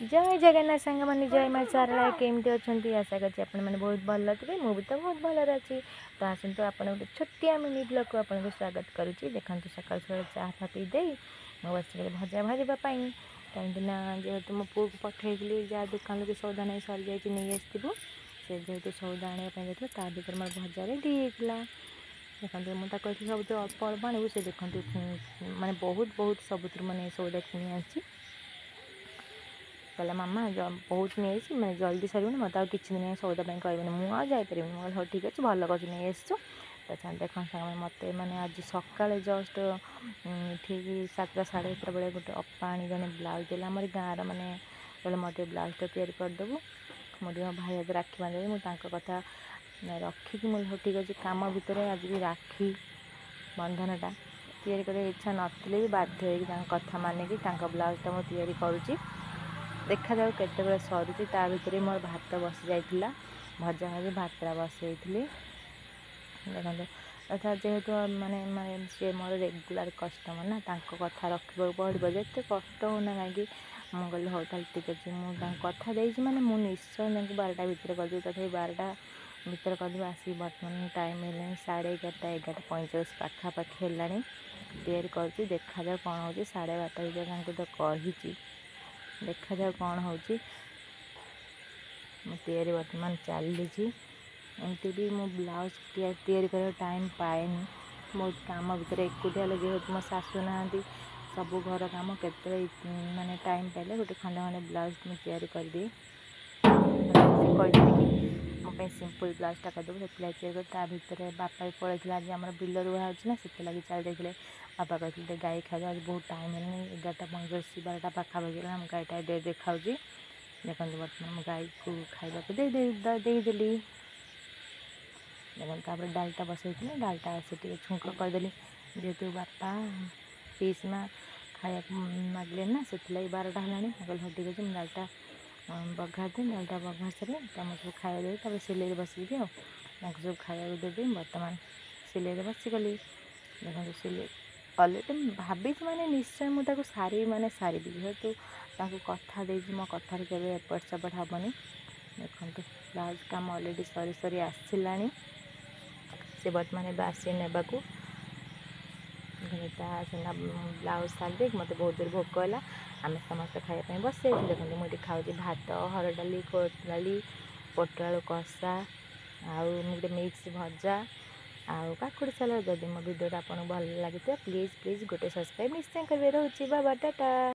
जय जगन्नाथ सांग मैंने जय माँ सारा केमती अच्छा आशा करছি आपने बहुत भल थे मुझे तो बहुत भलରେ अच्छी तो आसतु आप गोटे छोटिया मिनी ब्लॉग को आपको स्वागत करुच्ची देखो सकाल सकाल चाह फा पीदे बस भजा भाजवाई कहीं जेहेतु मो पु को पठेली जहाँ दुकान के सौदा नहीं सरी जाइए नहीं आसू से जेहेतु सौदा आने जाता ता भर मोर भजा रेडी होता देखते मुझे कहती सब तो अल्प अल्प आणु से देखते माने बहुत बहुत सबुठ मैंने सौदा किणी आसी कहला मामा बहुत नहीं मैं जल्दी सर मत कि दिन सौदा कहबनी मुझे जापर मुझे हाँ ठीक अच्छे भल कर नहीं आसु तो देख मत मैंने आज सका जस्ट ठीक 7टा 7:30 बेले गोटे अपा आनी जड़े ब्लाउज देला आम गाँव मैंने कहले मोटे ब्लाउजटा तैयारी करदेबू मोटे भाई हाथ राखी बांधे मुझे कथा रखिकी मुझे ठीक अच्छे कम भितर आज भी राखी बंधनटा तैयारी कर इच्छा नथिले भी बाध्य कथा मानिकी ब्लाउजटा मुझे तैयारी करुँची देखा जाऊ केते सरुची ता भितर मोर भात बसी जाइथिला भजा भाजी भातटा बसई देखते तथा जेहेतु माने माने सी मोर रेगुलर कस्टमर ना कथा रखा पड़ो जिते कष्ट होना कहीं मुझे कहली हो ठीक अच्छे मुझे कथा देती मैंने मुझे निश्चय 12टा भितर करदेवी तथा 12टा भितर करदेवी आसिक बर्तमान टाइम है 11:30 11:45 पाखापाखि है तैयारी कर देखा जाऊ कौन हो 12:30 भितर तो कही देखा जाऊ कौन हो तैयारी बर्तमान चली एमती भी मो ब्लाउज तैयारी कर टाइम पाएनि बहुत कम भितर एकुटिया जेहेतु मो सासू ना सब घर कम के माने टाइम पाइले गोटे खंडे खंडे ब्लाउज मुझे तैयारी कर दिए कि मो सिंपल ब्लाउजटा करदेबू से तैयारी कर भितर बापा भी पड़े आज आम बिल रुआ होना से लगे चल जाते बापा कहते गाई खाଇବା आज बहुत टाइम है 11:45 12टा पाखापाखि गाईटा डेरी खाऊँ देखते बर्तमान गाई को खावा देदेली देखते डालटा बसई डालटा से छुंक करदेली जेहेतु बापा पीसमा खाया मागले ना से 12टा है कहल हाँ ठीक अच्छे डालटा बघार दी डालटा बघार सारे सब खाया देवी सिले बसगी सब खाया देवी बर्तमान सिले बसीगली देखो सिले अलरेडी भाभी मैंने निश्चय मुझे सारी मैंने सारी जेहेतु कथा दे मो कथार के एपट सेपट हेनी देखते ब्लाउज काम अलरेडी सरी सरी आसला से बर्तमान आसी नेबाकू सीना ब्लाउज सारी मत बहुत दूर भोक है आम समस्त खायापी बसई देखते मुझे खाऊँ भात हर डाली कोट डाली पोटल कषा आउ गोटे मिक्स भजा आउ काकुड़ी सालाड जदि मो भिडियोटा आपको भल लगी प्लीज गोटे सब्सक्राइब निश्चय करेंगे रोचे बाबा टाटा।